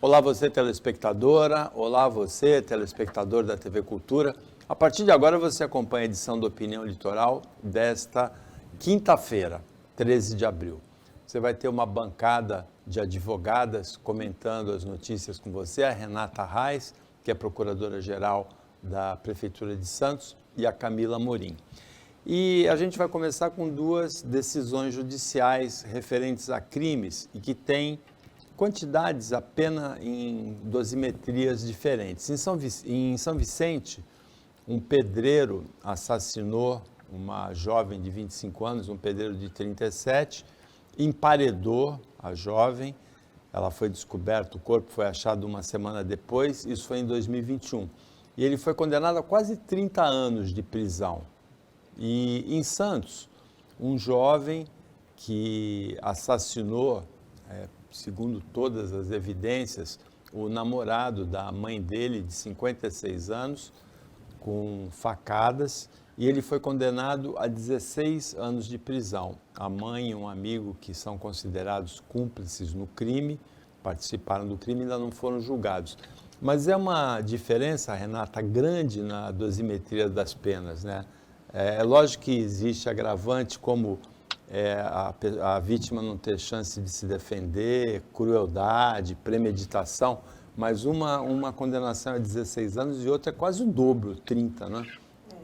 Olá você telespectadora, olá você telespectador da TV Cultura. A partir de agora você acompanha a edição do Opinião Litoral desta quinta-feira, 13 de abril. Você vai ter uma bancada de advogadas comentando as notícias com você, a Renata Reis, que é procuradora-geral da Prefeitura de Santos, e a Camila Morim. E a gente vai começar com duas decisões judiciais referentes a crimes e que têm quantidades apenas em dosimetrias diferentes. Em São Vicente, um pedreiro assassinou uma jovem de 25 anos, um pedreiro de 37, emparedou a jovem, ela foi descoberta, o corpo foi achado uma semana depois, isso foi em 2021. E ele foi condenado a quase 30 anos de prisão. E em Santos, um jovem que assassinou, segundo todas as evidências, o namorado da mãe dele, de 56 anos, com facadas, e ele foi condenado a 16 anos de prisão. A mãe e um amigo que são considerados cúmplices no crime, participaram do crime, ainda não foram julgados. Mas é uma diferença, Renata, grande na dosimetria das penas, né? É lógico que existe agravante como a vítima não ter chance de se defender, crueldade, premeditação, mas uma condenação é 16 anos e outra é quase o dobro, 30, né?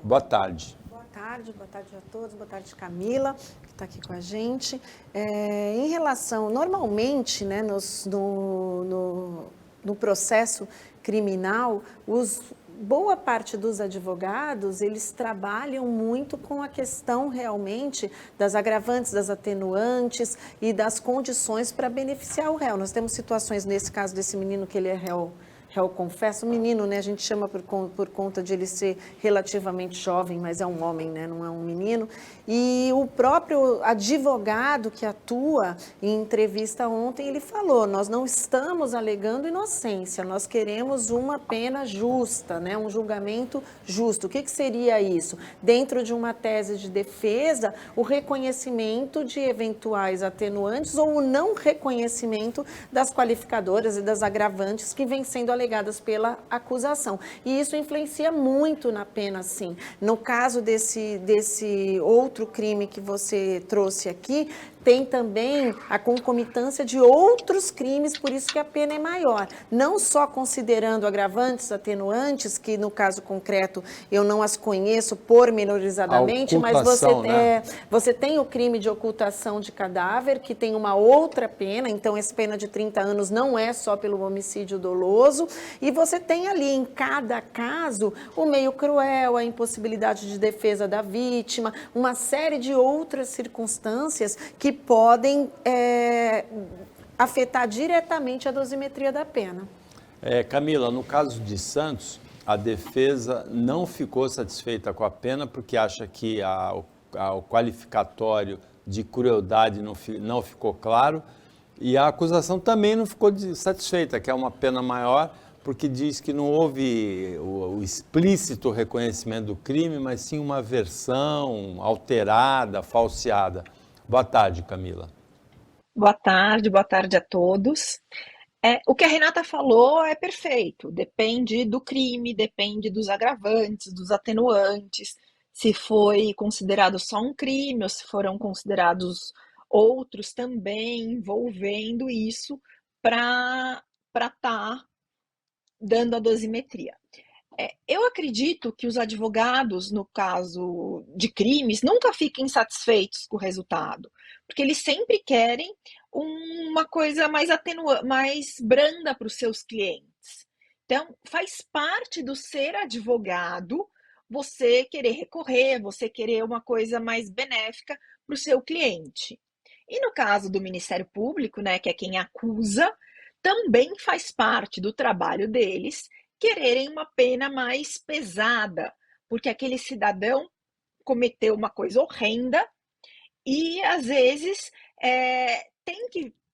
Boa tarde. Boa tarde a todos, boa tarde Camila, que está aqui com a gente. Em relação, normalmente, né, no processo criminal, boa parte dos advogados, eles trabalham muito com a questão realmente das agravantes, das atenuantes e das condições para beneficiar o réu. Nós temos situações, nesse caso desse menino, que ele é réu confesso, menino, né? A gente chama por conta de ele ser relativamente jovem, mas é um homem, né? Não é um menino. E o próprio advogado que atua em entrevista ontem, ele falou, nós não estamos alegando inocência, nós queremos uma pena justa, né? Um julgamento justo. O que seria isso? Dentro de uma tese de defesa, o reconhecimento de eventuais atenuantes ou o não reconhecimento das qualificadoras e das agravantes que vêm sendo alegadas pela acusação. E isso influencia muito na pena, sim. No caso desse outro crime que você trouxe aqui, tem também a concomitância de outros crimes, por isso que a pena é maior. Não só considerando agravantes, atenuantes, que no caso concreto eu não as conheço pormenorizadamente, mas você tem o crime de ocultação de cadáver, que tem uma outra pena, então essa pena de 30 anos não é só pelo homicídio doloso, e você tem ali em cada caso o meio cruel, a impossibilidade de defesa da vítima, uma série de outras circunstâncias que podem afetar diretamente a dosimetria da pena. Camila, no caso de Santos, a defesa não ficou satisfeita com a pena porque acha que o qualificatório de crueldade não ficou claro e a acusação também não ficou satisfeita, que é uma pena maior, porque diz que não houve o explícito reconhecimento do crime, mas sim uma versão alterada, falseada. Boa tarde, Camila. Boa tarde a todos. O que a Renata falou é perfeito, depende do crime, depende dos agravantes, dos atenuantes, se foi considerado só um crime ou se foram considerados outros também envolvendo isso para estar dando a dosimetria. Eu acredito que os advogados, no caso de crimes, nunca fiquem satisfeitos com o resultado, porque eles sempre querem uma coisa mais branda para os seus clientes. Então, faz parte do ser advogado você querer recorrer, você querer uma coisa mais benéfica para o seu cliente. E no caso do Ministério Público, né, que é quem acusa, também faz parte do trabalho deles quererem uma pena mais pesada, porque aquele cidadão cometeu uma coisa horrenda e, às vezes,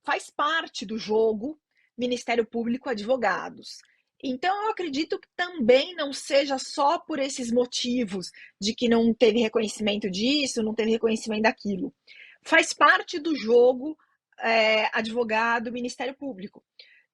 faz parte do jogo Ministério Público advogados. Então, eu acredito que também não seja só por esses motivos de que não teve reconhecimento disso, não teve reconhecimento daquilo. Faz parte do jogo advogado, Ministério Público.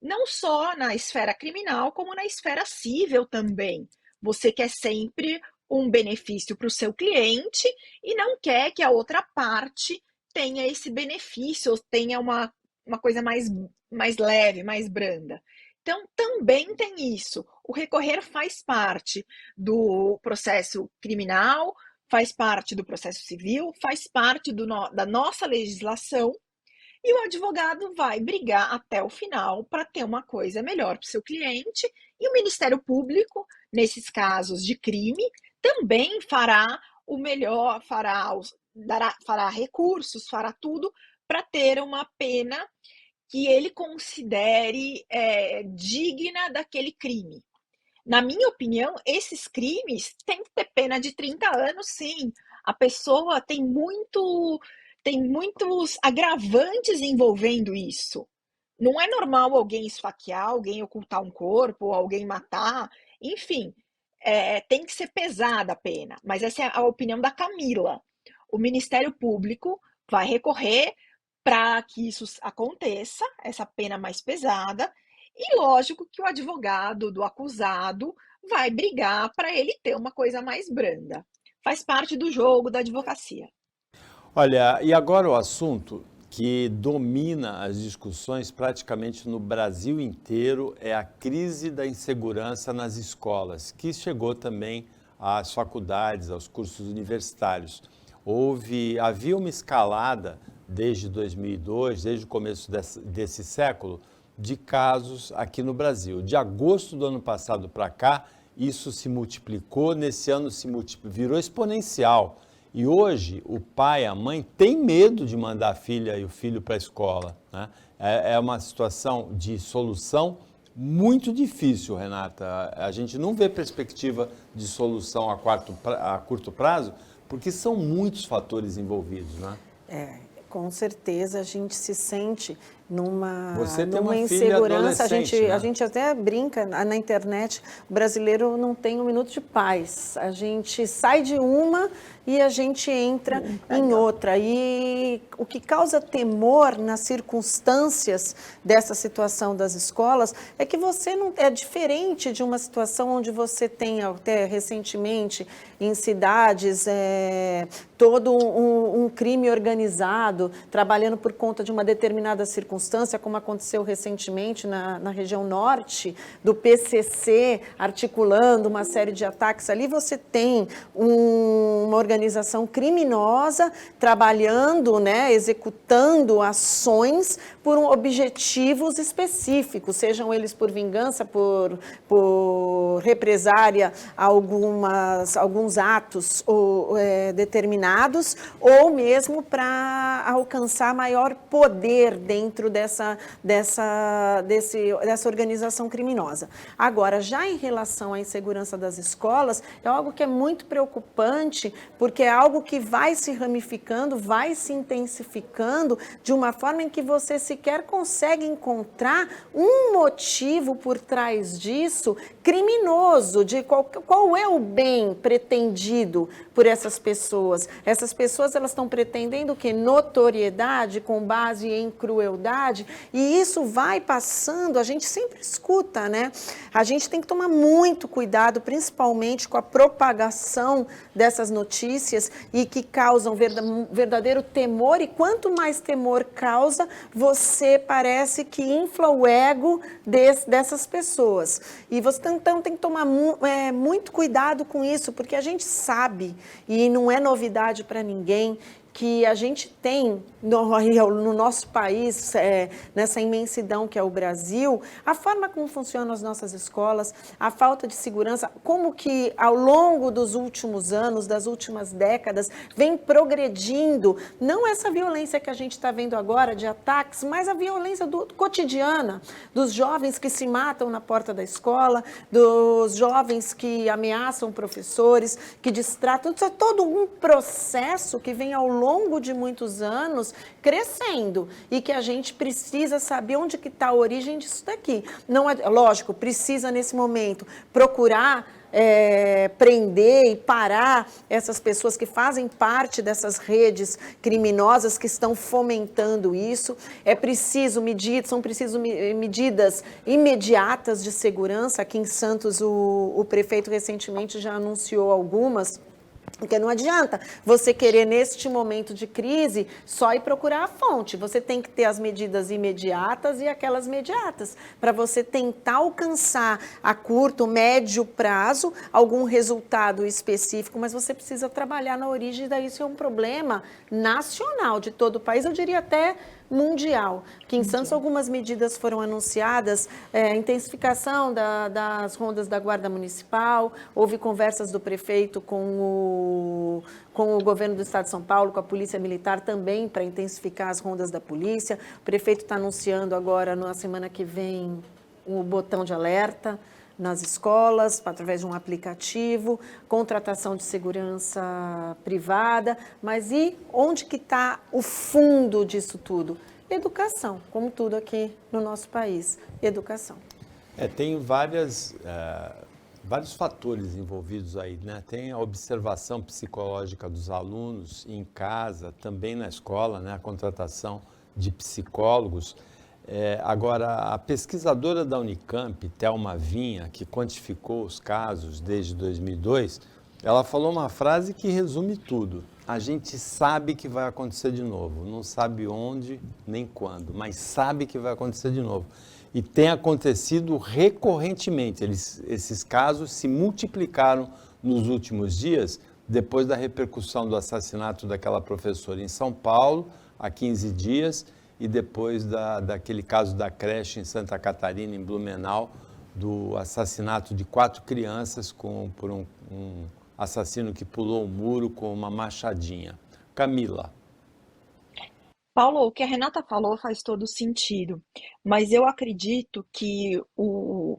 não só na esfera criminal, como na esfera civil também. Você quer sempre um benefício para o seu cliente e não quer que a outra parte tenha esse benefício, ou tenha uma coisa mais leve, mais branda. Então, também tem isso. O recorrer faz parte do processo criminal, faz parte do processo civil, faz parte da nossa legislação, e o advogado vai brigar até o final para ter uma coisa melhor para o seu cliente, e o Ministério Público, nesses casos de crime, também fará o melhor, fará recursos, fará tudo para ter uma pena que ele considere digna daquele crime. Na minha opinião, esses crimes têm que ter pena de 30 anos, sim. A pessoa tem muitos agravantes envolvendo isso. Não é normal alguém esfaquear, alguém ocultar um corpo, alguém matar, enfim, tem que ser pesada a pena. Mas essa é a opinião da Camila. O Ministério Público vai recorrer para que isso aconteça, essa pena mais pesada, e lógico que o advogado do acusado vai brigar para ele ter uma coisa mais branda. Faz parte do jogo da advocacia. Olha, e agora o assunto que domina as discussões praticamente no Brasil inteiro é a crise da insegurança nas escolas, que chegou também às faculdades, aos cursos universitários. Havia uma escalada desde 2002, desde o começo desse século, de casos aqui no Brasil. De agosto do ano passado para cá, isso se multiplicou, nesse ano virou exponencial. E hoje o pai, a mãe tem medo de mandar a filha e o filho para a escola, né? É uma situação de solução muito difícil, Renata. A gente não vê perspectiva de solução a curto prazo, porque são muitos fatores envolvidos, né? Com certeza a gente se sente numa filha insegurança. adolescente, A gente até brinca na internet, o brasileiro não tem um minuto de paz. A gente sai de uma e a gente entra em outra. E o que causa temor nas circunstâncias dessa situação das escolas é que você não é diferente de uma situação onde você tem até recentemente em cidades todo um crime organizado trabalhando por conta de uma determinada circunstância, como aconteceu recentemente na região norte, do PCC articulando uma série de ataques ali. Você tem uma organização criminosa trabalhando, né, executando ações por objetivos específicos, sejam eles por vingança, por represária a alguns atos determinados, ou mesmo para alcançar maior poder dentro dessa organização criminosa. Agora, já em relação à insegurança das escolas, é algo que é muito preocupante, porque é algo que vai se ramificando, vai se intensificando de uma forma em que você sequer consegue encontrar um motivo por trás disso criminoso, de qual é o bem pretendido por essas pessoas. Essas pessoas, elas estão pretendendo o quê? Notoriedade com base em crueldade, e isso vai passando, a gente sempre escuta, né? A gente tem que tomar muito cuidado, principalmente com a propagação dessas notícias e que causam verdadeiro temor, e quanto mais temor causa, você parece que infla o ego dessas pessoas. E você então tem que tomar muito cuidado com isso, porque a gente sabe, e não é novidade para ninguém, que a gente tem no nosso país, nessa imensidão que é o Brasil, a forma como funcionam as nossas escolas, a falta de segurança, como que ao longo dos últimos anos, das últimas décadas, vem progredindo, não essa violência que a gente está vendo agora de ataques, mas a violência cotidiana, dos jovens que se matam na porta da escola, dos jovens que ameaçam professores, que distratam, isso é todo um processo que vem ao longo de muitos anos crescendo, e que a gente precisa saber onde que está a origem disso daqui. Não é, lógico, precisa nesse momento procurar prender e parar essas pessoas que fazem parte dessas redes criminosas que estão fomentando isso. São precisas medidas imediatas de segurança. Aqui em Santos, o prefeito recentemente já anunciou algumas. Porque não adianta você querer, neste momento de crise, só ir procurar a fonte. Você tem que ter as medidas imediatas e aquelas imediatas, para você tentar alcançar a curto, médio prazo algum resultado específico, mas você precisa trabalhar na origem, daí isso é um problema nacional de todo o país, eu diria até mundial. Aqui em Santos, algumas medidas foram anunciadas, intensificação das rondas da Guarda Municipal, houve conversas do prefeito com o governo do Estado de São Paulo, com a Polícia Militar também, para intensificar as rondas da polícia. O prefeito está anunciando agora, na semana que vem, o botão de alerta nas escolas, através de um aplicativo, contratação de segurança privada, mas e onde que está o fundo disso tudo? Educação, como tudo aqui no nosso país, educação. Tem vários fatores envolvidos aí, né? Tem a observação psicológica dos alunos em casa, também na escola, né? A contratação de psicólogos. Agora, a pesquisadora da Unicamp, Thelma Vinha, que quantificou os casos desde 2002, ela falou uma frase que resume tudo. A gente sabe que vai acontecer de novo, não sabe onde nem quando, mas sabe que vai acontecer de novo. E tem acontecido recorrentemente. Esses casos se multiplicaram nos últimos dias, depois da repercussão do assassinato daquela professora em São Paulo, há 15 dias, e depois daquele caso da creche em Santa Catarina, em Blumenau, do assassinato de 4 crianças por um assassino que pulou o muro com uma machadinha. Camila. Paulo, o que a Renata falou faz todo sentido, mas eu acredito que o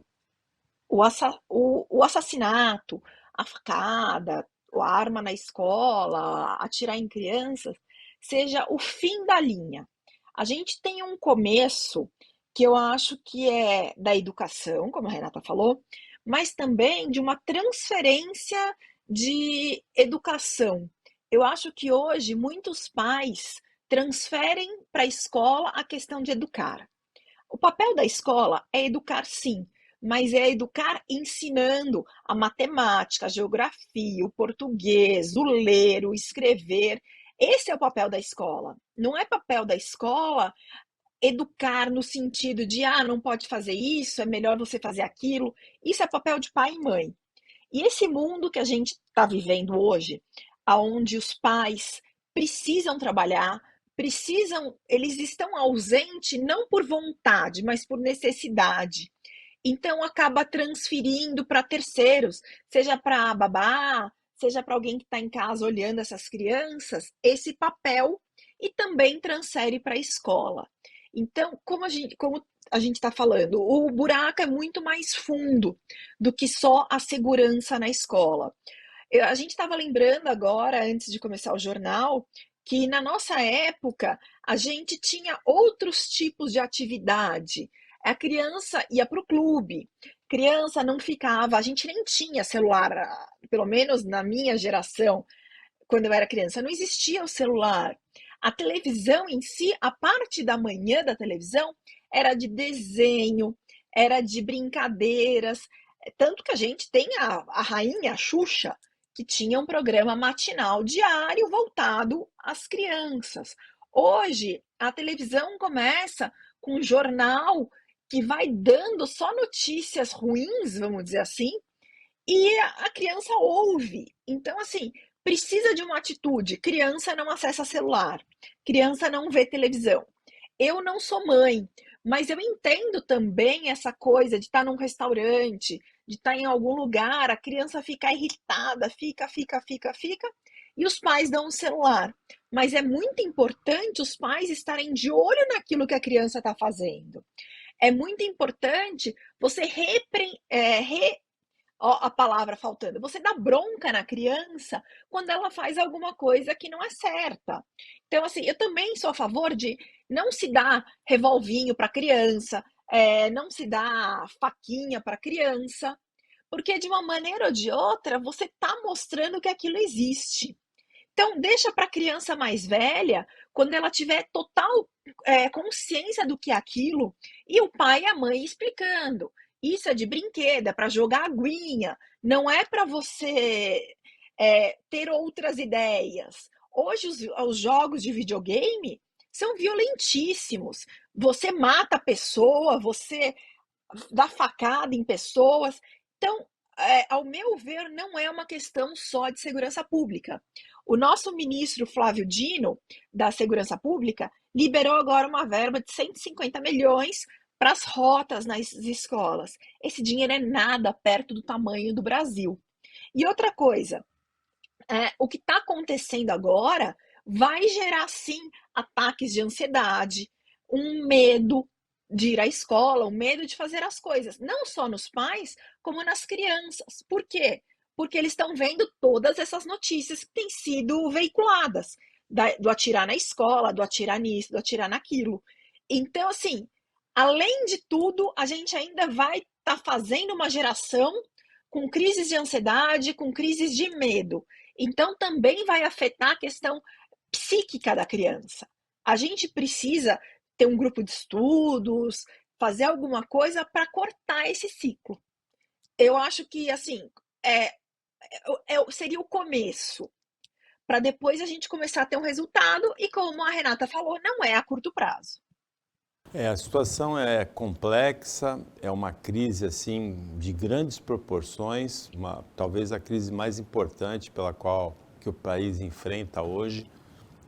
assassinato, a facada, a arma na escola, atirar em crianças, seja o fim da linha. A gente tem um começo que eu acho que é da educação, como a Renata falou, mas também de uma transferência de educação. Eu acho que hoje muitos pais transferem para a escola a questão de educar. O papel da escola é educar, sim, mas é educar ensinando a matemática, a geografia, o português, o ler, o escrever. Esse é o papel da escola. Não é papel da escola educar no sentido de, não pode fazer isso, é melhor você fazer aquilo. Isso é papel de pai e mãe. E esse mundo que a gente está vivendo hoje, onde os pais precisam trabalhar, eles estão ausentes não por vontade, mas por necessidade. Então acaba transferindo para terceiros, seja para babá, seja para alguém que está em casa olhando essas crianças, esse papel, e também transfere para a escola. Então, como a gente está falando, o buraco é muito mais fundo do que só a segurança na escola. A gente estava lembrando agora, antes de começar o jornal, que na nossa época a gente tinha outros tipos de atividade. A criança ia para o clube, criança não ficava, a gente nem tinha celular, pelo menos na minha geração, quando eu era criança, não existia o celular. A televisão em si, a parte da manhã da televisão, era de desenho, era de brincadeiras, tanto que a gente tem a rainha, a Xuxa, que tinha um programa matinal diário voltado às crianças. Hoje, a televisão começa com um jornal que vai dando só notícias ruins, vamos dizer assim, e a criança ouve. Então, assim, precisa de uma atitude. Criança não acessa celular, criança não vê televisão. Eu não sou mãe, mas eu entendo também essa coisa de estar num restaurante, de estar em algum lugar, a criança fica irritada, fica, e os pais dão um celular. Mas é muito importante os pais estarem de olho naquilo que a criança está fazendo. É muito importante você a palavra faltando, você dá bronca na criança quando ela faz alguma coisa que não é certa. Então, assim, eu também sou a favor de não se dar revolvinho para criança, não se dar faquinha para criança, Porque de uma maneira ou de outra, você está mostrando que aquilo existe. Então, deixa para a criança mais velha, quando ela tiver total consciência do que é aquilo, e o pai e a mãe explicando. Isso é de brinquedo, é para jogar aguinha, não é para você ter outras ideias. Hoje, os jogos de videogame são violentíssimos. Você mata a pessoa, você dá facada em pessoas. Então, ao meu ver, não é uma questão só de segurança pública. O nosso ministro Flávio Dino, da Segurança Pública, liberou agora uma verba de 150 milhões para as rotas nas escolas. Esse dinheiro é nada perto do tamanho do Brasil. E outra coisa, o que está acontecendo agora vai gerar, sim, ataques de ansiedade, um medo de ir à escola, um medo de fazer as coisas, não só nos pais, como nas crianças. Por quê? Porque eles estão vendo todas essas notícias que têm sido veiculadas, do atirar na escola, do atirar nisso, do atirar naquilo. Então, assim, além de tudo, a gente ainda vai estar fazendo uma geração com crises de ansiedade, com crises de medo. Então, também vai afetar a questão psíquica da criança. A gente precisa ter um grupo de estudos, fazer alguma coisa para cortar esse ciclo. Eu acho que, assim, seria o começo, para depois a gente começar a ter um resultado, e como a Renata falou, não é a curto prazo. A situação é complexa, é uma crise assim de grandes proporções, talvez a crise mais importante pela qual que o país enfrenta hoje,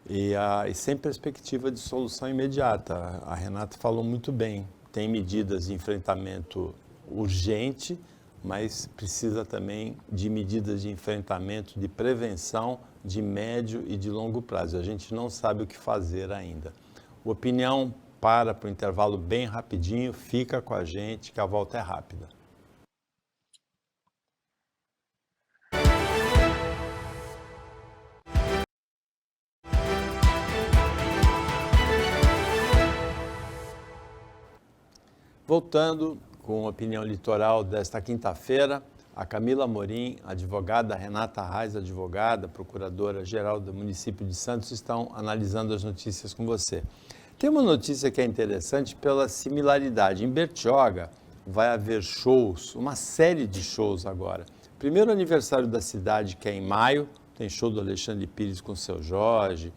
e sem perspectiva de solução imediata. A Renata falou muito bem, tem medidas de enfrentamento urgente, mas precisa também de medidas de enfrentamento, de prevenção de médio e de longo prazo. A gente não sabe o que fazer ainda. Opinião para o intervalo bem rapidinho, fica com a gente que a volta é rápida. Voltando com a opinião litoral desta quinta-feira, a Camila Amorim, advogada, a Renata Reis, advogada, procuradora-geral do município de Santos, estão analisando as notícias com você. Tem uma notícia que é interessante pela similaridade. Em Bertioga vai haver shows, uma série de shows agora. Primeiro aniversário da cidade, que é em maio, tem show do Alexandre Pires com o Seu Jorge,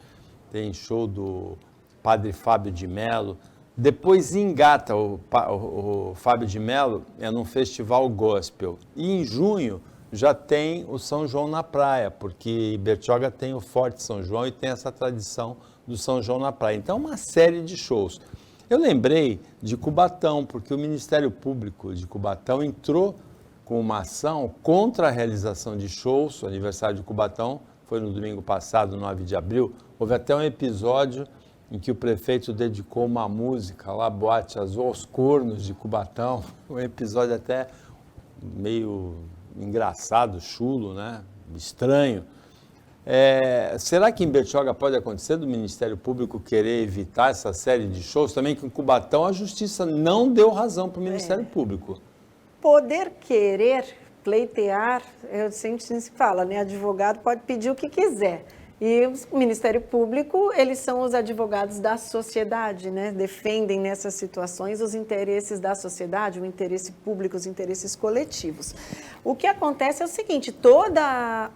tem show do Padre Fábio de Mello. Depois engata o Fábio de Mello num festival gospel. E em junho já tem o São João na praia, porque Bertioga tem o Forte São João e tem essa tradição do São João na praia. Então, uma série de shows. Eu lembrei de Cubatão, porque o Ministério Público de Cubatão entrou com uma ação contra a realização de shows. O aniversário de Cubatão foi no domingo passado, 9 de abril. Houve até um episódio em que o prefeito dedicou uma música lá, Boate Azul, aos cornos de Cubatão. Um episódio até meio engraçado, chulo, né? Estranho. Será que em Bertioga pode acontecer do Ministério Público querer evitar essa série de shows? Também que em Cubatão a Justiça não deu razão para o Ministério Público. Poder querer, pleitear, eu sempre se fala, né? Advogado pode pedir o que quiser. E o Ministério Público, eles são os advogados da sociedade, né? Defendem nessas situações os interesses da sociedade, o interesse público, os interesses coletivos. O que acontece é o seguinte, toda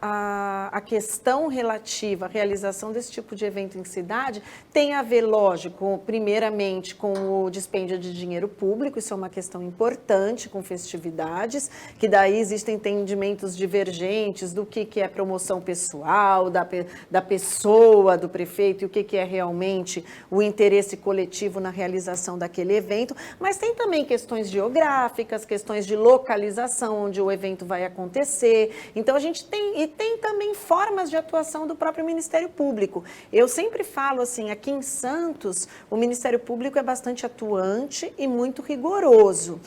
a questão relativa à realização desse tipo de evento em cidade tem a ver, lógico, primeiramente com o dispêndio de dinheiro público, isso é uma questão importante, com festividades, que daí existem entendimentos divergentes do que é promoção pessoal, da pessoa, do prefeito, e o que é realmente o interesse coletivo na realização daquele evento, mas tem também questões geográficas, questões de localização, onde o evento vai acontecer. Então, a gente tem também formas de atuação do próprio Ministério Público. Eu sempre falo assim, aqui em Santos, o Ministério Público é bastante atuante e muito rigoroso.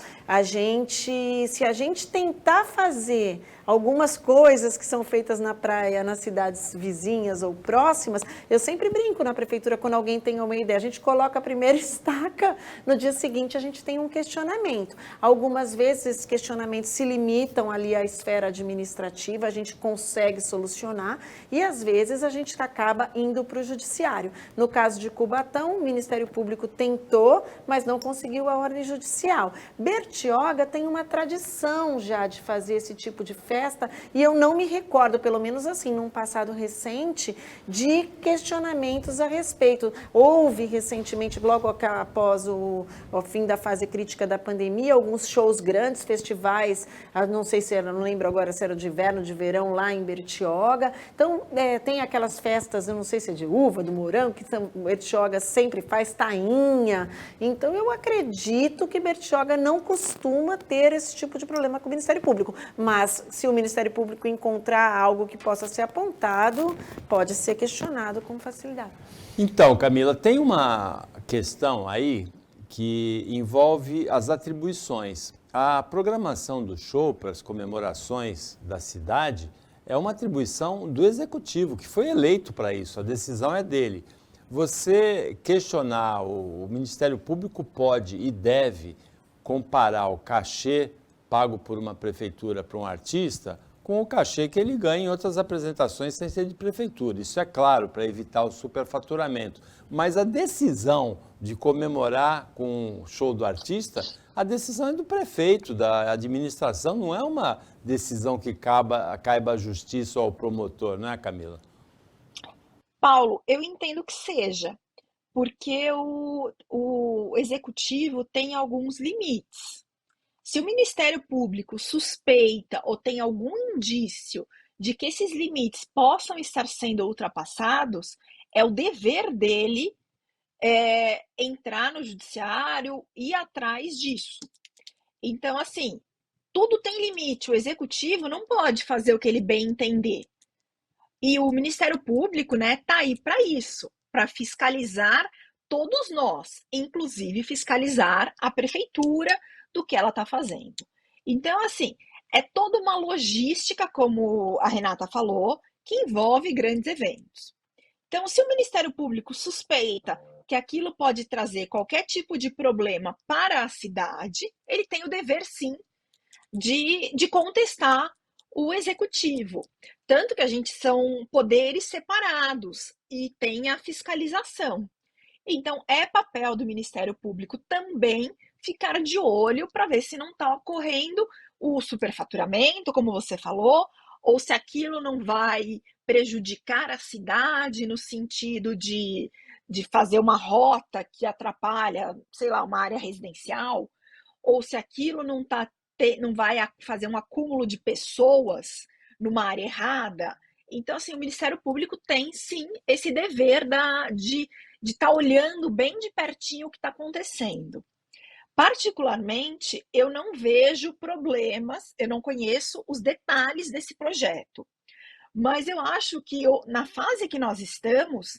Se a gente tentar fazer algumas coisas que são feitas na praia, nas cidades vizinhas ou próximas, eu sempre brinco na prefeitura quando alguém tem uma ideia. A gente coloca a primeira estaca, no dia seguinte a gente tem um questionamento. Algumas vezes esses questionamentos se limitam ali à esfera administrativa, a gente consegue solucionar e às vezes a gente acaba indo para o judiciário. No caso de Cubatão, o Ministério Público tentou, mas não conseguiu a ordem judicial. Bertioga tem uma tradição já de fazer esse tipo de festa e eu não me recordo, pelo menos assim, num passado recente, de questionamentos a respeito. Houve recentemente, logo após o fim da fase crítica da pandemia, alguns shows grandes, festivais, não sei se era, não lembro agora se era de inverno, de verão, lá em Bertioga. Então, tem aquelas festas, eu não sei se é de uva, do morango, que Bertioga sempre faz, tainha. Então, eu acredito que Bertioga não costuma ter esse tipo de problema com o Ministério Público. Mas, se o Ministério Público encontrar algo que possa ser apontado, pode ser questionado com facilidade. Então, Camila, tem uma questão aí que envolve as atribuições. A programação do show para as comemorações da cidade é uma atribuição do Executivo, que foi eleito para isso, a decisão é dele. Você questionar, o Ministério Público pode e deve comparar o cachê pago por uma prefeitura para um artista com o cachê que ele ganha em outras apresentações sem ser de prefeitura. Isso é claro, para evitar o superfaturamento. Mas a decisão de comemorar com o show do artista, a decisão é do prefeito, da administração, não é uma decisão que caiba à justiça ou ao promotor, não é, Camila? Paulo, eu entendo que seja, porque o executivo tem alguns limites. Se o Ministério Público suspeita ou tem algum indício de que esses limites possam estar sendo ultrapassados, é o dever dele entrar no judiciário e ir atrás disso. Então, assim, tudo tem limite. O executivo não pode fazer o que ele bem entender. E o Ministério Público, né, tá aí para isso, para fiscalizar todos nós, inclusive fiscalizar a prefeitura do que ela está fazendo. Então, assim, é toda uma logística, como a Renata falou, que envolve grandes eventos. Então, se o Ministério Público suspeita que aquilo pode trazer qualquer tipo de problema para a cidade, ele tem o dever, sim, de contestar o executivo. Tanto que a gente são poderes separados e tem a fiscalização. Então, é papel do Ministério Público também ficar de olho para ver se não está ocorrendo o superfaturamento, como você falou, ou se aquilo não vai prejudicar a cidade no sentido de fazer uma rota que atrapalha, sei lá, uma área residencial, ou se aquilo não vai fazer um acúmulo de pessoas numa área errada. Então, assim, o Ministério Público tem, sim, esse dever de estar olhando bem de pertinho o que está acontecendo. Particularmente, eu não vejo problemas, eu não conheço os detalhes desse projeto, mas eu acho que na fase que nós estamos,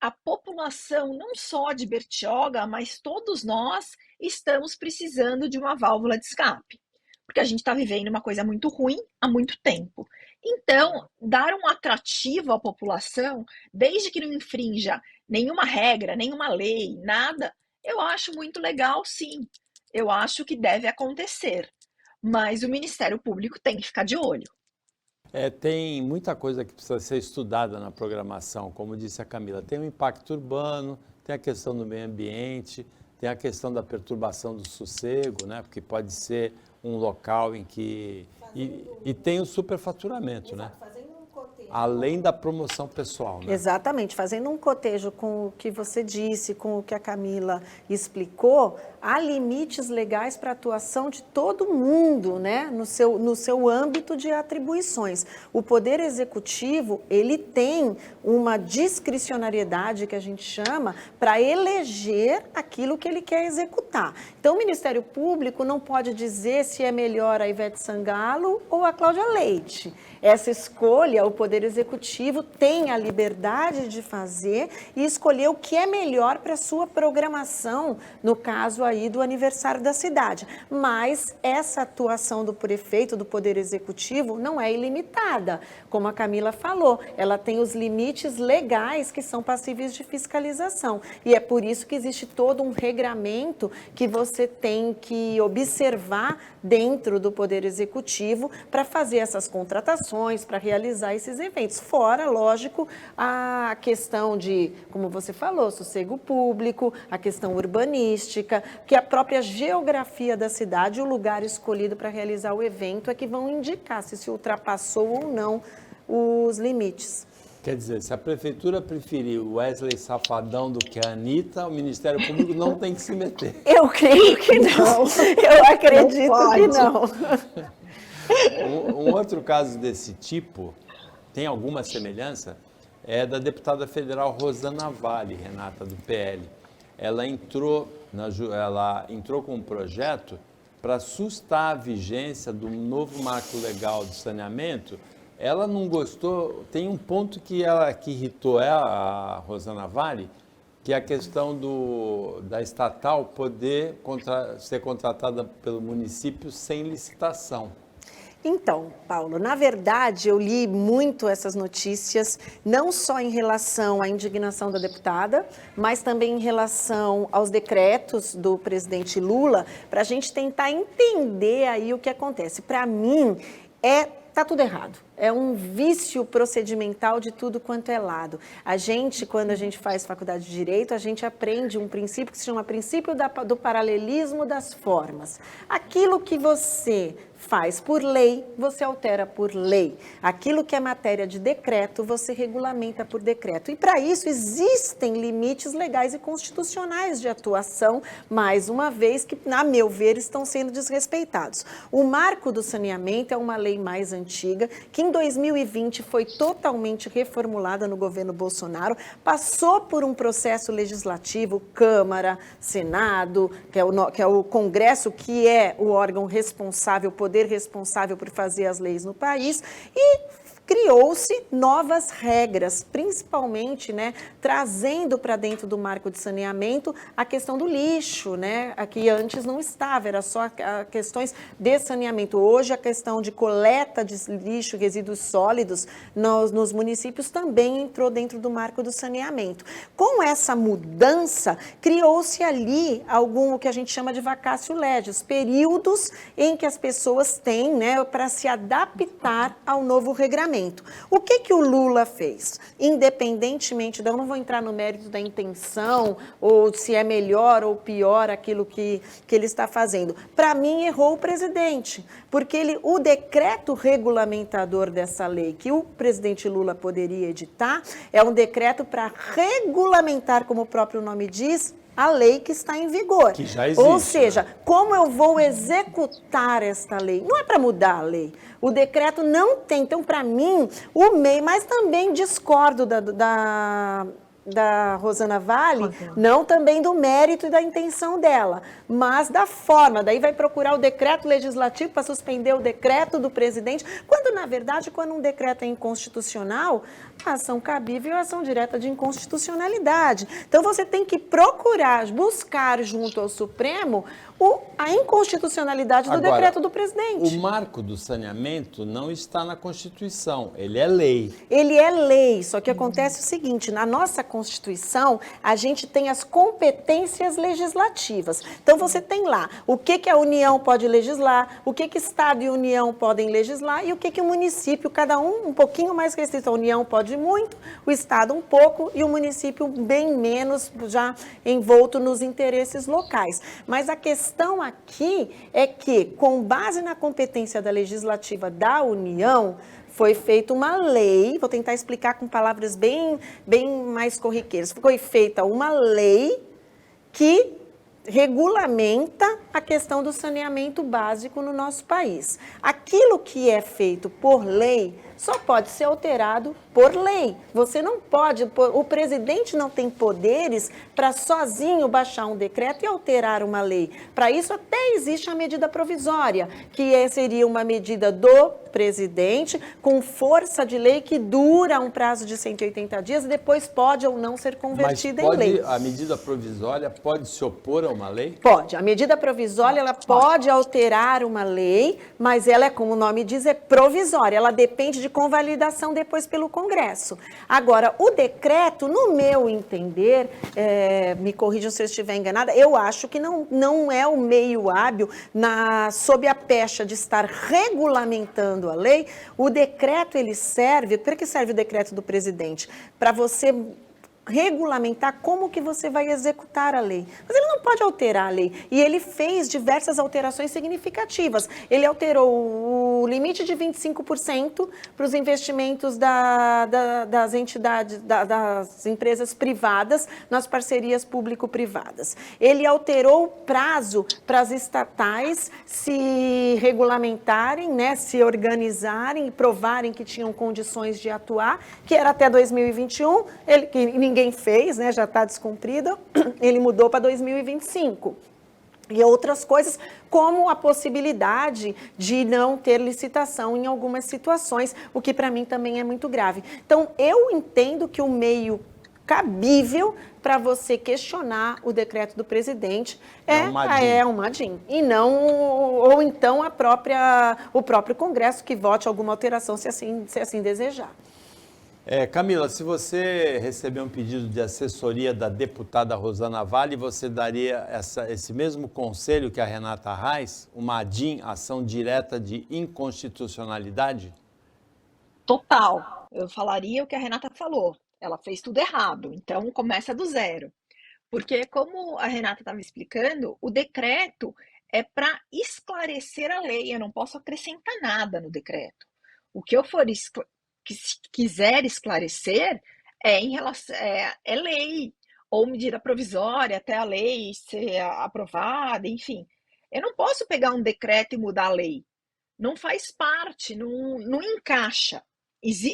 a população, não só de Bertioga, mas todos nós estamos precisando de uma válvula de escape, porque a gente está vivendo uma coisa muito ruim há muito tempo. Então, dar um atrativo à população, desde que não infrinja nenhuma regra, nenhuma lei, nada, eu acho muito legal, sim. Eu acho que deve acontecer. Mas o Ministério Público tem que ficar de olho. Tem muita coisa que precisa ser estudada na programação, como disse a Camila. Tem o impacto urbano, tem a questão do meio ambiente, tem a questão da perturbação do sossego, né? Porque pode ser um local em que... E tem o superfaturamento, né? Além da promoção pessoal, né? Exatamente, fazendo um cotejo com o que você disse, com o que a Camila explicou, há limites legais para a atuação de todo mundo, né? No seu âmbito de atribuições. O Poder Executivo, ele tem uma discricionariedade, que a gente chama, para eleger aquilo que ele quer executar. Então, o Ministério Público não pode dizer se é melhor a Ivete Sangalo ou a Cláudia Leite. Essa escolha, o Poder Executivo tem a liberdade de fazer e escolher o que é melhor para a sua programação, no caso aí do aniversário da cidade. Mas essa atuação do prefeito, do Poder Executivo, não é ilimitada. Como a Camila falou, ela tem os limites legais que são passíveis de fiscalização. E é por isso que existe todo um regramento que você tem que observar dentro do Poder Executivo para fazer essas contratações, para realizar esses eventos. Fora, lógico, a questão de, como você falou, sossego público, a questão urbanística, que a própria geografia da cidade, o lugar escolhido para realizar o evento é que vão indicar se ultrapassou ou não os limites. Quer dizer, se a prefeitura preferir o Wesley Safadão do que a Anitta, o Ministério Público não tem que se meter. Eu creio que não. Eu acredito que não. Um outro caso desse tipo, tem alguma semelhança, é da deputada federal Rosana Vale, Renata, do PL. Ela entrou com um projeto para sustar a vigência do novo marco legal de saneamento. Ela não gostou, tem um ponto que irritou ela, a Rosana Vale, que é a questão da estatal poder ser contratada pelo município sem licitação. Então, Paulo, na verdade, eu li muito essas notícias, não só em relação à indignação da deputada, mas também em relação aos decretos do presidente Lula, para a gente tentar entender aí o que acontece. Para mim, está tudo errado. É um vício procedimental de tudo quanto é lado. Quando a gente faz faculdade de Direito, a gente aprende um princípio que se chama princípio do paralelismo das formas. Aquilo que você faz por lei, você altera por lei. Aquilo que é matéria de decreto, você regulamenta por decreto. E para isso existem limites legais e constitucionais de atuação, mais uma vez que, a meu ver, estão sendo desrespeitados. O Marco do Saneamento é uma lei mais antiga, que em 2020 foi totalmente reformulada no governo Bolsonaro, passou por um processo legislativo, Câmara, Senado, que é o Congresso, que é o órgão responsável, poder responsável por fazer as leis no país, e criou-se novas regras, principalmente, trazendo para dentro do marco de saneamento a questão do lixo, que antes não estava, era só questões de saneamento. Hoje a questão de coleta de lixo, resíduos sólidos nos municípios também entrou dentro do marco do saneamento. Com essa mudança, criou-se ali o que a gente chama de vacatio legis, períodos em que as pessoas têm, para se adaptar ao novo regramento. O que o Lula fez? Independentemente, eu não vou entrar no mérito da intenção, ou se é melhor ou pior aquilo que ele está fazendo. Para mim, errou o presidente, porque o decreto regulamentador dessa lei, que o presidente Lula poderia editar, é um decreto para regulamentar, como o próprio nome diz, a lei que está em vigor. Que já existe. Ou seja, como eu vou executar esta lei? Não é para mudar a lei. O decreto não tem. Então, para mim, mas também discordo da Rosana Vale, não também do mérito e da intenção dela, mas da forma. Daí vai procurar o decreto legislativo para suspender o decreto do presidente, quando, na verdade, quando um decreto é inconstitucional, a ação cabível é a ação direta de inconstitucionalidade. Então, você tem que buscar junto ao Supremo a inconstitucionalidade do decreto do presidente. O marco do saneamento não está na Constituição, ele é lei. Ele é lei, só que acontece o seguinte, na nossa Constituição, a gente tem as competências legislativas. Então, você tem lá o que a União pode legislar, o que Estado e União podem legislar e o que o município, cada um pouquinho mais restrito. A União pode muito, o Estado um pouco e o município bem menos, já envolto nos interesses locais. Mas a questão aqui é que, com base na competência da legislativa da União, foi feita uma lei, vou tentar explicar com palavras bem mais corriqueiras, foi feita uma lei que regulamenta a questão do saneamento básico no nosso país. Aquilo que é feito por lei só pode ser alterado por lei. Você não pode, o presidente não tem poderes para sozinho baixar um decreto e alterar uma lei. Para isso até existe a medida provisória, que seria uma medida do presidente com força de lei que dura um prazo de 180 dias e depois pode ou não ser Mas convertida em lei. a medida provisória pode se opor a uma lei? Pode. A medida provisória, ela pode alterar uma lei, mas ela é, como o nome diz, é provisória. Ela depende de convalidação depois pelo Congresso. Agora, o decreto, no meu entender, me corrijam se eu estiver enganada, eu acho que não é o meio hábil, sob a pecha de estar regulamentando a lei. O decreto, ele serve, para que serve o decreto do presidente? Para você regulamentar como que você vai executar a lei. Mas ele não pode alterar a lei. E ele fez diversas alterações significativas. Ele alterou o limite de 25% para os investimentos das entidades, das empresas privadas nas parcerias público-privadas. Ele alterou o prazo para as estatais se regulamentarem, né, se organizarem e provarem que tinham condições de atuar, que era até 2021, que ninguém fez, né, já está descumprido, ele mudou para 2025. E outras coisas, como a possibilidade de não ter licitação em algumas situações, o que para mim também é muito grave. Então, eu entendo que o meio cabível para você questionar o decreto do presidente é uma DIN. E não, ou então o próprio Congresso que vote alguma alteração se assim desejar. Camila, se você receber um pedido de assessoria da deputada Rosana Vale, você daria esse mesmo conselho que a Renata Arraes, uma ADIM, ação direta de inconstitucionalidade? Total. Eu falaria o que a Renata falou. Ela fez tudo errado, então começa do zero. Porque, como a Renata estava explicando, o decreto é para esclarecer a lei, eu não posso acrescentar nada no decreto. O que eu quiser esclarecer em relação é lei ou medida provisória até a lei ser aprovada, enfim. Eu não posso pegar um decreto e mudar a lei. Não faz parte, não encaixa.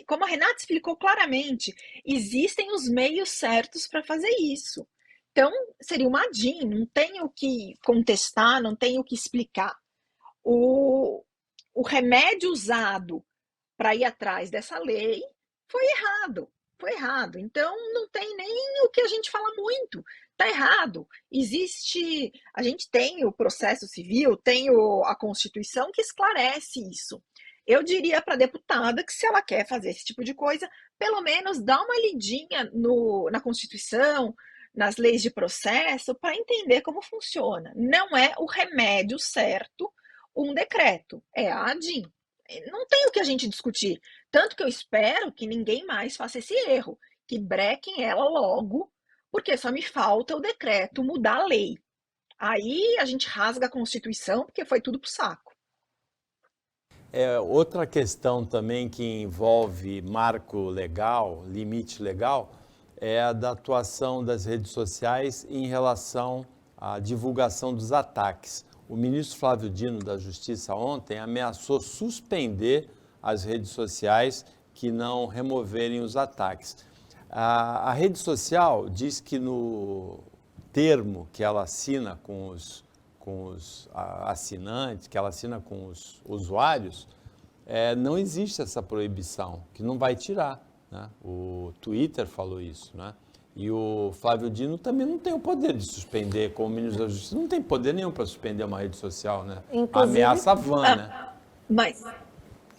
Como a Renata explicou claramente, existem os meios certos para fazer isso. Então, seria uma ADIM, não tenho o que contestar, não tenho o que explicar. O remédio usado para ir atrás dessa lei foi errado. Então, não tem nem o que a gente fala muito, está errado. A gente tem o processo civil, tem a Constituição que esclarece isso. Eu diria para a deputada que se ela quer fazer esse tipo de coisa, pelo menos dá uma lidinha na Constituição, nas leis de processo, para entender como funciona. Não é o remédio certo um decreto, é a ADIM. Não tem o que a gente discutir. Tanto que eu espero que ninguém mais faça esse erro, que brequem ela logo, porque só me falta o decreto mudar a lei. Aí a gente rasga a Constituição, porque foi tudo pro saco. Outra questão também que envolve marco legal, limite legal, é a da atuação das redes sociais em relação à divulgação dos ataques. O ministro Flávio Dino da Justiça ontem ameaçou suspender as redes sociais que não removerem os ataques. A rede social diz que no termo que ela assina com os assinantes, que ela assina com os usuários, não existe essa proibição, que não vai tirar, né? O Twitter falou isso, né? E o Flávio Dino também não tem o poder de suspender, como ministro da Justiça, não tem poder nenhum para suspender uma rede social, né? Inclusive, ameaça vã, né? Mas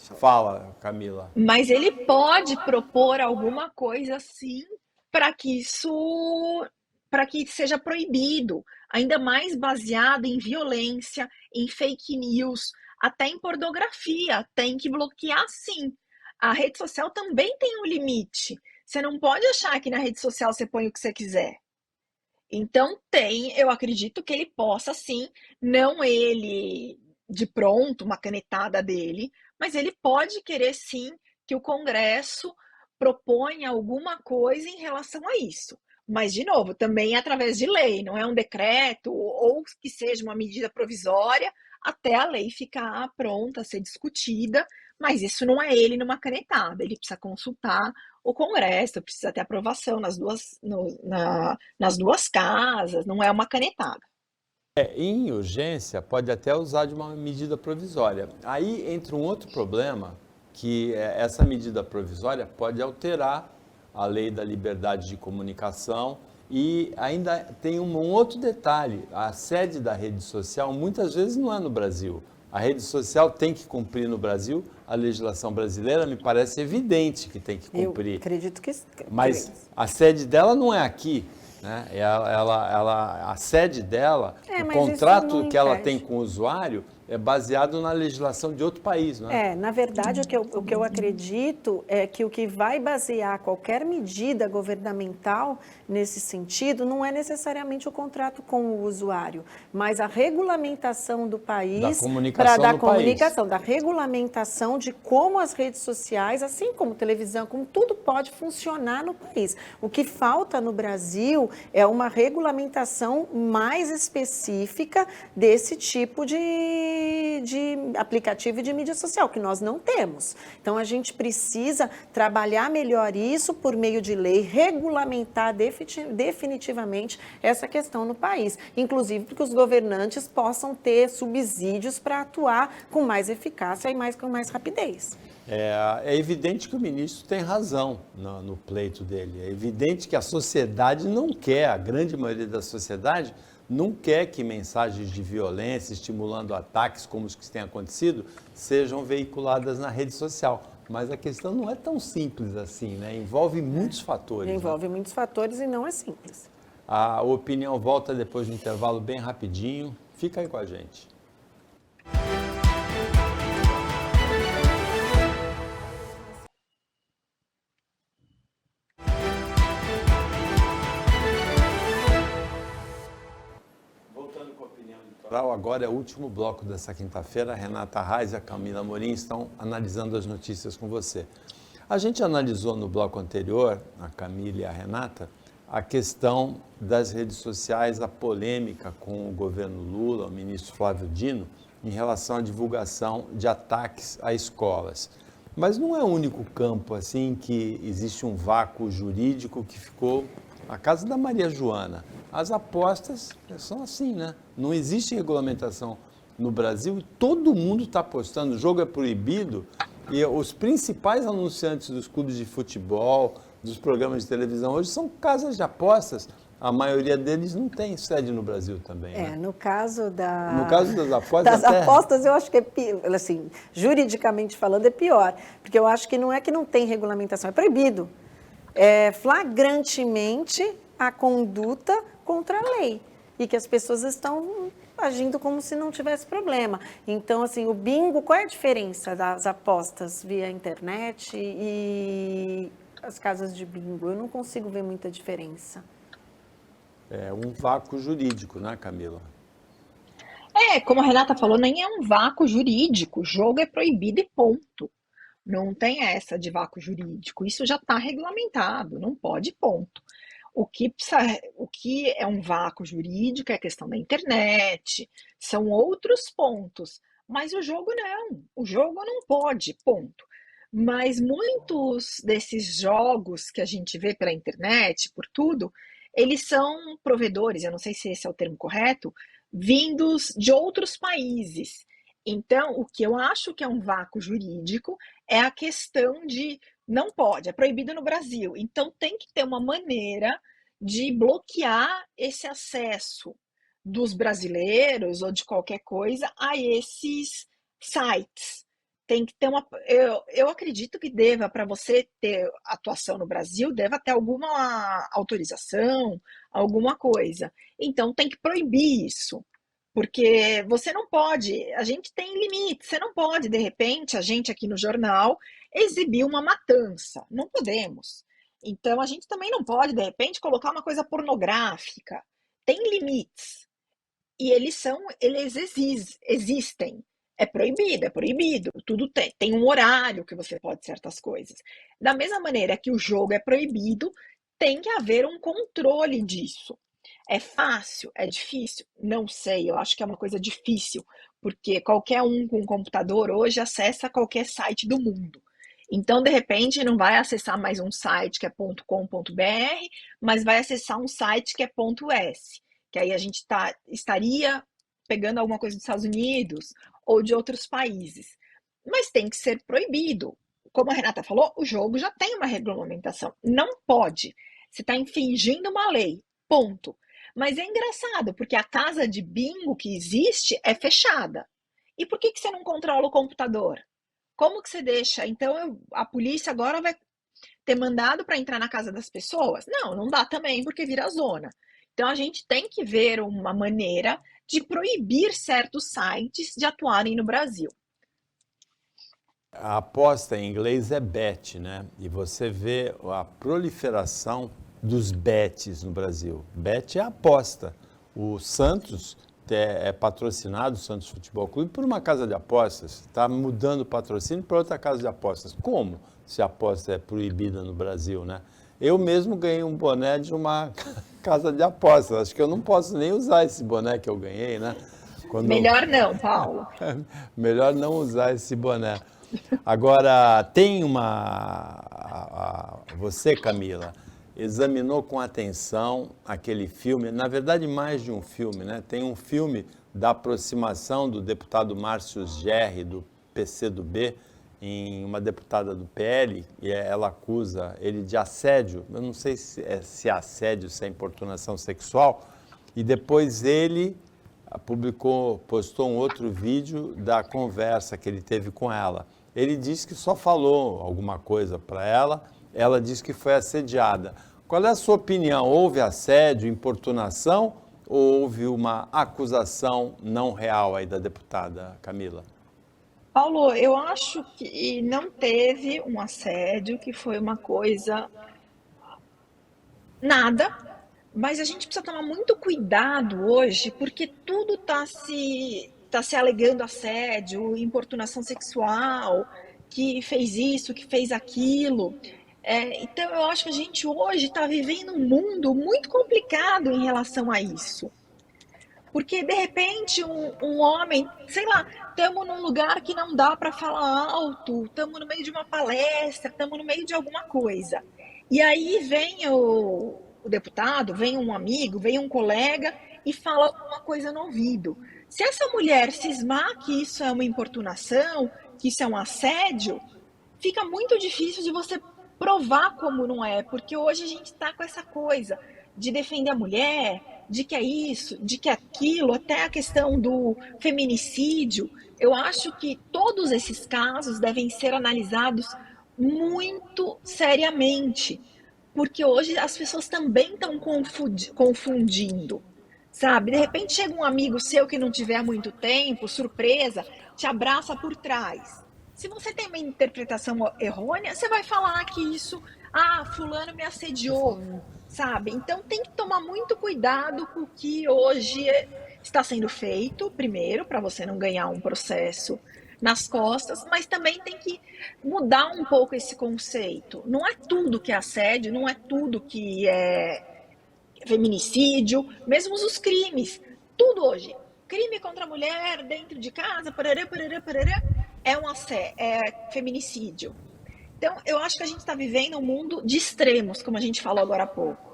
Fala, Camila. Mas ele pode propor alguma coisa assim para que seja proibido, ainda mais baseado em violência, em fake news, até em pornografia. Tem que bloquear sim. A rede social também tem um limite. Você não pode achar que na rede social você põe o que você quiser. Então eu acredito que ele possa sim, não ele de pronto, uma canetada dele, mas ele pode querer sim que o Congresso proponha alguma coisa em relação a isso. Mas, de novo, também é através de lei, não é um decreto ou que seja uma medida provisória até a lei ficar pronta a ser discutida, mas isso não é ele numa canetada, ele precisa consultar o Congresso, precisa ter aprovação nas duas casas, não é uma canetada. Em urgência, pode até usar de uma medida provisória. Aí entra um outro problema, que essa medida provisória pode alterar a lei da liberdade de comunicação e ainda tem um outro detalhe, a sede da rede social muitas vezes não é no Brasil. A rede social tem que cumprir no Brasil, a legislação brasileira me parece evidente que tem que cumprir. Eu acredito que... Mas a sede dela não é aqui, né? A sede dela, o mas isso contrato não que ela impede. tem com o usuário é baseado na legislação de outro país, não é? Na verdade, o que eu acredito é que o que vai basear qualquer medida governamental nesse sentido não é necessariamente o contrato com o usuário, mas a regulamentação do país Da comunicação da no comunicação, da regulamentação de como as redes sociais, assim como televisão, como tudo pode funcionar no país. O que falta no Brasil é uma regulamentação mais específica desse tipo de aplicativo e de mídia social, que nós não temos. Então, a gente precisa trabalhar melhor isso por meio de lei, regulamentar definitivamente essa questão no país. Inclusive, para que os governantes possam ter subsídios para atuar com mais eficácia e com mais rapidez. É evidente que o ministro tem razão no pleito dele. É evidente que a sociedade não quer, a grande maioria da sociedade não quer que mensagens de violência, estimulando ataques como os que têm acontecido, sejam veiculadas na rede social. Mas a questão não é tão simples assim, né? Envolve muitos fatores. Envolve muitos fatores e não é simples. A opinião volta depois do intervalo bem rapidinho. Fica aí com a gente. Voltando com a opinião litoral, agora é o último bloco dessa quinta-feira. A Renata Reis e a Camila Amorim estão analisando as notícias com você. A gente analisou no bloco anterior, a Camila e a Renata, a questão das redes sociais, a polêmica com o governo Lula, o ministro Flávio Dino, em relação à divulgação de ataques a escolas. Mas não é o único campo assim que existe um vácuo jurídico que ficou a casa da Maria Joana. As apostas são assim, né? Não existe regulamentação no Brasil e todo mundo está apostando. O jogo é proibido e os principais anunciantes dos clubes de futebol, dos programas de televisão hoje são casas de apostas. A maioria deles não tem sede no Brasil também, né? No caso das apostas, das apostas, eu acho que assim, juridicamente falando, é pior. Porque eu acho que não é que não tem regulamentação, é proibido. É flagrantemente a conduta contra a lei. E que as pessoas estão agindo como se não tivesse problema. Então, assim, o bingo, qual é a diferença das apostas via internet e as casas de bingo? Eu não consigo ver muita diferença. É um vácuo jurídico, né, Camila? Como a Renata falou, nem é um vácuo jurídico. O jogo é proibido e ponto. Não tem essa de vácuo jurídico. Isso já está regulamentado, não pode, ponto. O que é um vácuo jurídico é a questão da internet, são outros pontos. Mas o jogo não. O jogo não pode, ponto. Mas muitos desses jogos que a gente vê pela internet, por tudo, eles são provedores, eu não sei se esse é o termo correto, vindos de outros países. Então, o que eu acho que é um vácuo jurídico é a questão de não pode, é proibido no Brasil. Então, tem que ter uma maneira de bloquear esse acesso dos brasileiros ou de qualquer coisa a esses sites. Tem que ter eu acredito que deva, para você ter atuação no Brasil, deva ter alguma autorização, alguma coisa. Então, tem que proibir isso. Porque você não pode, a gente tem limite, você não pode, de repente, a gente aqui no jornal, exibir uma matança. Não podemos. Então, a gente também não pode, de repente, colocar uma coisa pornográfica. Tem limites. E eles existem. É proibido. Tudo tem um horário que você pode certas coisas. Da mesma maneira que o jogo é proibido, tem que haver um controle disso. É fácil? É difícil? Não sei, eu acho que é uma coisa difícil, porque qualquer um com um computador hoje acessa qualquer site do mundo. Então, de repente, não vai acessar mais um site que é .com.br, mas vai acessar um site que é .s. que aí a gente estaria pegando alguma coisa dos Estados Unidos ou de outros países. Mas tem que ser proibido. Como a Renata falou, o jogo já tem uma regulamentação. Não pode. Você está infringindo uma lei. Ponto. Mas é engraçado, porque a casa de bingo que existe é fechada. E por que você não controla o computador? Como que você deixa? Então, a polícia agora vai ter mandado para entrar na casa das pessoas? Não, não dá também, porque vira zona. Então, a gente tem que ver uma maneira de proibir certos sites de atuarem no Brasil. A aposta em inglês é bet, né? E você vê a proliferação dos bets no Brasil. Bet é aposta. O Santos é patrocinado, o Santos Futebol Clube, por uma casa de apostas. Está mudando o patrocínio para outra casa de apostas. Como se a aposta é proibida no Brasil, né? Eu mesmo ganhei um boné de uma casa de apostas. Acho que eu não posso nem usar esse boné que eu ganhei, né? Melhor não, Paulo. Melhor não usar esse boné. Agora, tem você, Camila, examinou com atenção aquele filme, na verdade mais de um filme, né? Tem um filme da aproximação do deputado Márcio Gerri, do PCdoB, em uma deputada do PL, e ela acusa ele de assédio, eu não sei se é assédio, se é importunação sexual, e depois ele postou um outro vídeo da conversa que ele teve com ela. Ele disse que só falou alguma coisa para ela disse que foi assediada. Qual é a sua opinião? Houve assédio, importunação ou houve uma acusação não real aí da deputada Camila? Paulo, eu acho que não teve um assédio, que foi uma coisa nada, mas a gente precisa tomar muito cuidado hoje, porque tudo está se alegando assédio, importunação sexual, que fez isso, que fez aquilo. Então, eu acho que a gente hoje está vivendo um mundo muito complicado em relação a isso. Porque, de repente, um homem, sei lá, estamos num lugar que não dá para falar alto, estamos no meio de uma palestra, estamos no meio de alguma coisa. E aí vem o deputado, vem um amigo, vem um colega e fala alguma coisa no ouvido. Se essa mulher cismar que isso é uma importunação, que isso é um assédio, fica muito difícil de você provar como não é, porque hoje a gente está com essa coisa de defender a mulher, de que é isso, de que é aquilo, até a questão do feminicídio. Eu acho que todos esses casos devem ser analisados muito seriamente, porque hoje as pessoas também estão confundindo, sabe? De repente chega um amigo seu que não tiver há muito tempo, surpresa, te abraça por trás. Se você tem uma interpretação errônea, você vai falar que isso, fulano me assediou, sabe? Então tem que tomar muito cuidado com o que hoje está sendo feito, primeiro, para você não ganhar um processo nas costas, mas também tem que mudar um pouco esse conceito. Não é tudo que é assédio, não é tudo que é feminicídio, mesmo os crimes, tudo hoje. Crime contra a mulher dentro de casa, parará, parará, parará, é feminicídio. Então, eu acho que a gente está vivendo um mundo de extremos, como a gente falou agora há pouco.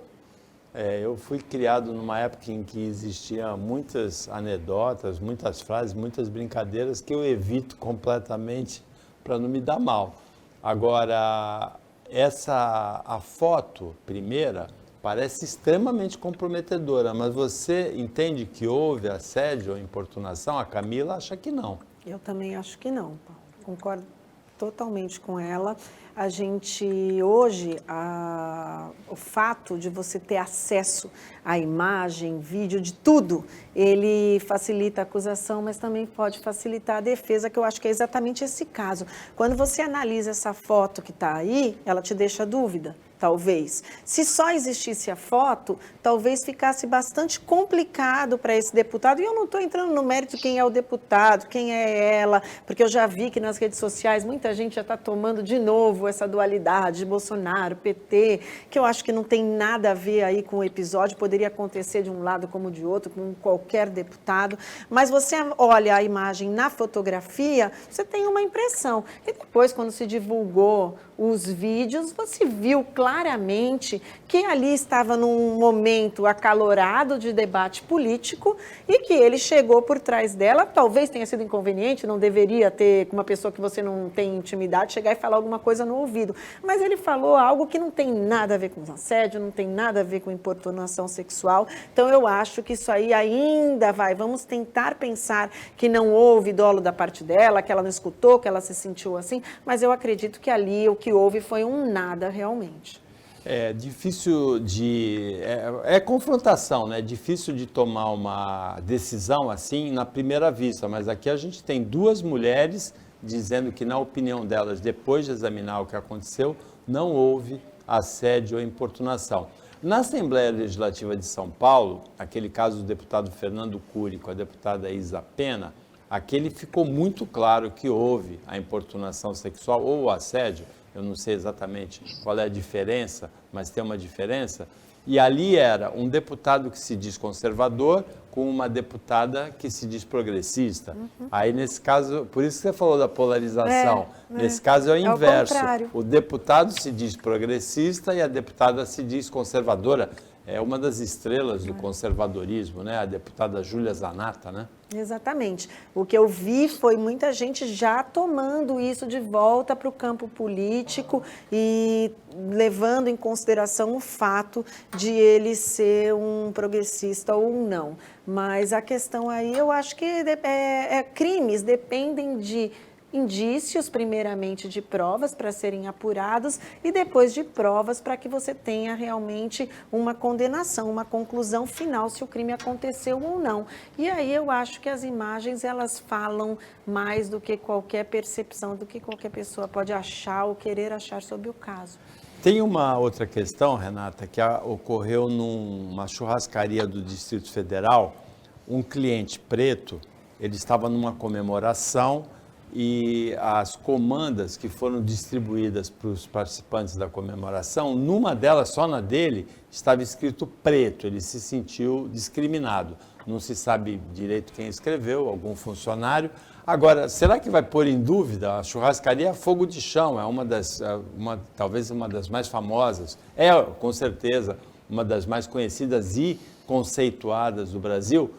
Eu fui criado numa época em que existiam muitas anedotas, muitas frases, muitas brincadeiras que eu evito completamente para não me dar mal. Agora, a foto primeira parece extremamente comprometedora, mas você entende que houve assédio ou importunação? A Camila acha que não. Eu também acho que não, Paulo. Concordo totalmente com ela. A gente, hoje, o fato de você ter acesso à imagem, vídeo, de tudo, ele facilita a acusação, mas também pode facilitar a defesa, que eu acho que é exatamente esse caso. Quando você analisa essa foto que está aí, ela te deixa dúvida. Talvez. Se só existisse a foto, talvez ficasse bastante complicado para esse deputado. E eu não estou entrando no mérito de quem é o deputado, quem é ela, porque eu já vi que nas redes sociais muita gente já está tomando de novo essa dualidade de Bolsonaro, PT, que eu acho que não tem nada a ver aí com o episódio, poderia acontecer de um lado como de outro, com qualquer deputado. Mas você olha a imagem na fotografia, você tem uma impressão. E depois, quando se divulgou os vídeos, você viu claramente que ali estava num momento acalorado de debate político e que ele chegou por trás dela, talvez tenha sido inconveniente, não deveria ter, com uma pessoa que você não tem intimidade, chegar e falar alguma coisa no ouvido. Mas ele falou algo que não tem nada a ver com assédio, não tem nada a ver com importunação sexual. Então, eu acho que isso aí ainda vamos tentar pensar que não houve dolo da parte dela, que ela não escutou, que ela se sentiu assim, mas eu acredito que ali o que houve foi um nada realmente. É difícil é confrontação, né? É difícil de tomar uma decisão assim na primeira vista, mas aqui a gente tem duas mulheres dizendo que, na opinião delas, depois de examinar o que aconteceu, não houve assédio ou importunação. Na Assembleia Legislativa de São Paulo, aquele caso do deputado Fernando Cury com a deputada Isa Pena, aquele ficou muito claro que houve a importunação sexual ou o assédio, eu não sei exatamente qual é a diferença, mas tem uma diferença, e ali era um deputado que se diz conservador com uma deputada que se diz progressista. Aí, nesse caso, por isso que você falou da polarização, nesse caso é o inverso. O deputado se diz progressista e a deputada se diz conservadora. É uma das estrelas do conservadorismo, né? A deputada Júlia Zanatta, né? Exatamente. O que eu vi foi muita gente já tomando isso de volta para o campo político e levando em consideração o fato de ele ser um progressista ou não. Mas a questão aí, eu acho que crimes dependem de indícios, primeiramente de provas para serem apurados e depois de provas para que você tenha realmente uma condenação, uma conclusão final se o crime aconteceu ou não. E aí eu acho que as imagens elas falam mais do que qualquer percepção, do que qualquer pessoa pode achar ou querer achar sobre o caso. Tem uma outra questão, Renata, que ocorreu numa churrascaria do Distrito Federal. Um cliente preto, ele estava numa comemoração e as comandas que foram distribuídas para os participantes da comemoração, numa delas, só na dele, estava escrito preto. Ele se sentiu discriminado. Não se sabe direito quem escreveu, algum funcionário. Agora, será que vai pôr em dúvida? A churrascaria Fogo de Chão é talvez uma das mais famosas, com certeza, uma das mais conhecidas e conceituadas do Brasil.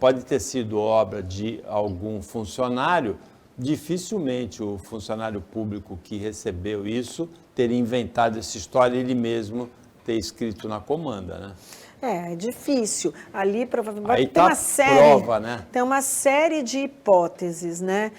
Pode ter sido obra de algum funcionário. Dificilmente o funcionário público que recebeu isso teria inventado essa história ele mesmo ter escrito na comanda, né? É difícil. Ali provavelmente aí tem uma série, prova, né? Tem uma série de hipóteses, né?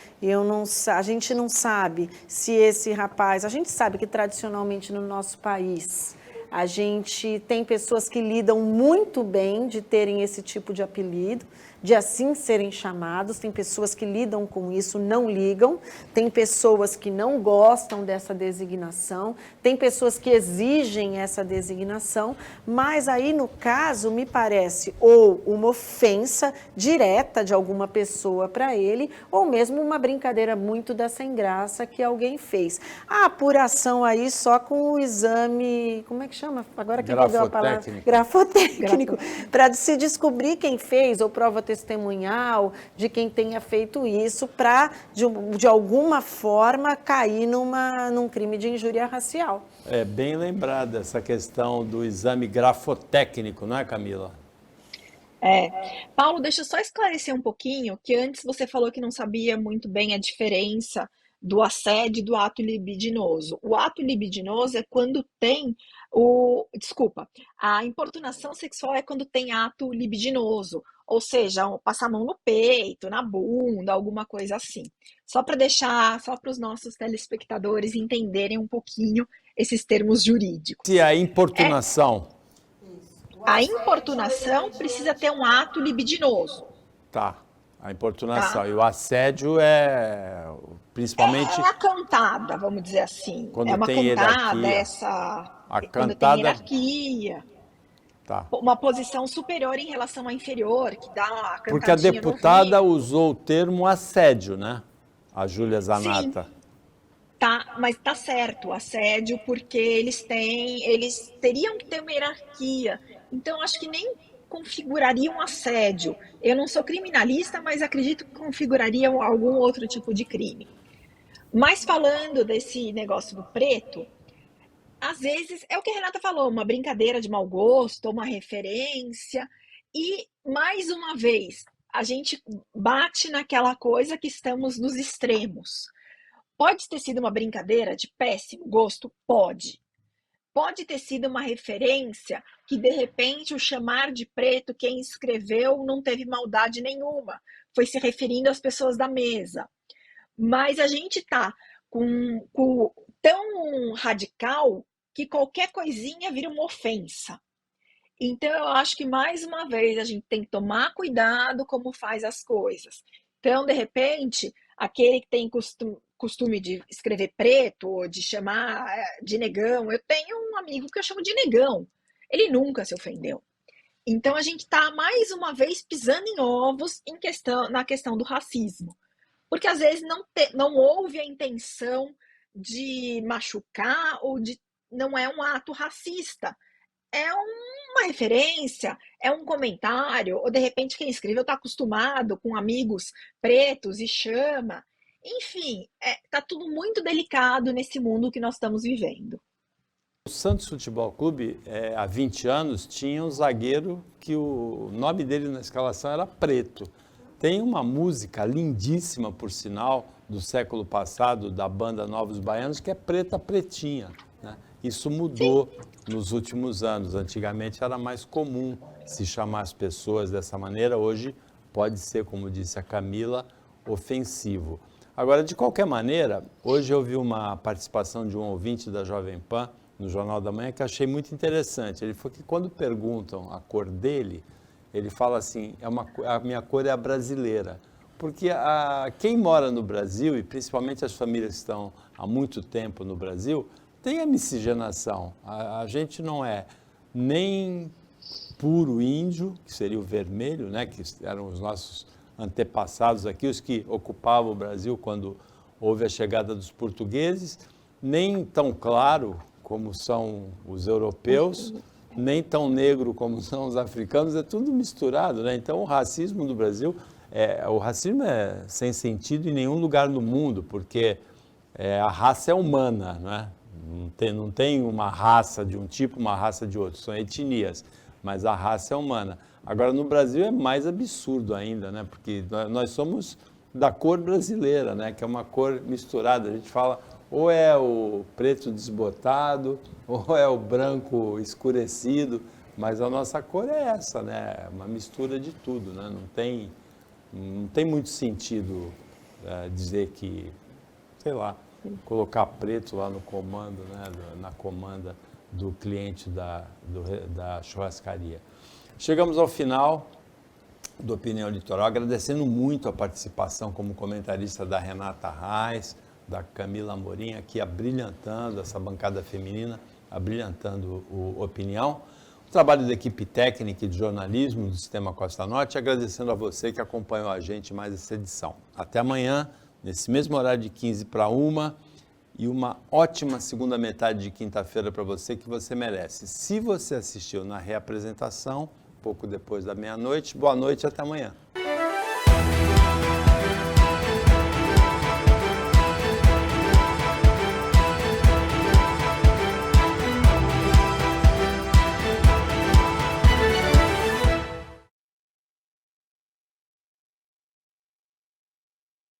A gente não sabe se esse rapaz, a gente sabe que tradicionalmente no nosso país a gente tem pessoas que lidam muito bem de terem esse tipo de apelido, de assim serem chamados. Tem pessoas que lidam com isso, não ligam. Tem pessoas que não gostam dessa designação. Tem pessoas que exigem essa designação. Mas aí, no caso, me parece ou uma ofensa direta de alguma pessoa para ele, ou mesmo uma brincadeira muito da sem graça que alguém fez. A apuração aí só com o exame, como é que chama? Agora que deu a palavra? Grafotécnico. Para se descobrir quem fez, ou prova testemunhal de quem tenha feito isso, para, de alguma forma, cair num crime de injúria racial. É bem lembrada essa questão do exame grafotécnico, não é, Camila? Paulo, deixa eu só esclarecer um pouquinho, que antes você falou que não sabia muito bem a diferença do assédio e do ato libidinoso. O ato libidinoso é quando tem a importunação sexual é quando tem ato libidinoso, ou seja, passar a mão no peito, na bunda, alguma coisa assim. Só para os nossos telespectadores entenderem um pouquinho esses termos jurídicos. Se a importunação... A importunação precisa ter um ato libidinoso. Tá, a importunação. Tá. E o assédio principalmente... É a cantada, vamos dizer assim. Quando é uma tem cantada, quando tem hierarquia. Tá. Uma posição superior em relação à inferior, que dá a cantadinha. Porque a deputada usou o termo assédio, né? A Júlia Zanatta. Sim. Tá, mas tá certo, assédio, porque eles teriam que ter uma hierarquia. Então, acho que nem configuraria um assédio. Eu não sou criminalista, mas acredito que configuraria algum outro tipo de crime. Mas falando desse negócio do preto, às vezes é o que a Renata falou, uma brincadeira de mau gosto, uma referência, e mais uma vez, a gente bate naquela coisa que estamos nos extremos. Pode ter sido uma brincadeira de péssimo gosto? Pode. Pode ter sido uma referência que, de repente, o chamar de preto, quem escreveu não teve maldade nenhuma, foi se referindo às pessoas da mesa. Mas a gente está com tão radical que qualquer coisinha vira uma ofensa. Então, eu acho que, mais uma vez, a gente tem que tomar cuidado como faz as coisas. Então, de repente, aquele que tem costume de escrever preto ou de chamar de negão, eu tenho um amigo que eu chamo de negão. Ele nunca se ofendeu. Então, a gente está, mais uma vez, pisando em ovos na questão do racismo. Porque, às vezes, não houve a intenção de machucar ou não é um ato racista. É uma referência, é um comentário, ou de repente quem escreveu está acostumado com amigos pretos e chama. Enfim, tá tudo muito delicado nesse mundo que nós estamos vivendo. O Santos Futebol Clube, há 20 anos, tinha um zagueiro que o nome dele na escalação era Preto. Tem uma música lindíssima, por sinal, do século passado, da banda Novos Baianos, que é Preta Pretinha, né? Isso mudou nos últimos anos. Antigamente era mais comum se chamar as pessoas dessa maneira. Hoje pode ser, como disse a Camila, ofensivo. Agora, de qualquer maneira, hoje eu vi uma participação de um ouvinte da Jovem Pan no Jornal da Manhã que achei muito interessante. Ele falou que quando perguntam a cor dele, ele fala assim, a minha cor é a brasileira. Porque quem mora no Brasil, e principalmente as famílias que estão há muito tempo no Brasil, tem a miscigenação. A gente não é nem puro índio, que seria o vermelho, né, que eram os nossos antepassados aqui, os que ocupavam o Brasil quando houve a chegada dos portugueses, nem tão claro como são os europeus, nem tão negro como são os africanos, é tudo misturado, né? Então o racismo do Brasil, o racismo é sem sentido em nenhum lugar no mundo, porque a raça é humana, né? Não tem uma raça de um tipo, uma raça de outro, são etnias, mas a raça é humana. Agora, no Brasil é mais absurdo ainda, né? Porque nós somos da cor brasileira, né? Que é uma cor misturada. A gente fala ou é o preto desbotado, ou é o branco escurecido, mas a nossa cor é essa, né? É uma mistura de tudo, né? Não tem muito sentido dizer que, sei lá, colocar preto lá no comando, né, na comanda do cliente da churrascaria. Chegamos ao final do Opinião Litoral, agradecendo muito a participação como comentarista da Renata Reis, da Camila Amorim, aqui abrilhantando essa bancada feminina, abrilhantando o Opinião. O trabalho da equipe técnica e de jornalismo do Sistema Costa Norte, agradecendo a você que acompanhou a gente mais essa edição. Até amanhã, nesse mesmo horário de 15 para 1, e uma ótima segunda metade de quinta-feira para você que você merece. Se você assistiu na reapresentação, pouco depois da meia-noite, boa noite e até amanhã.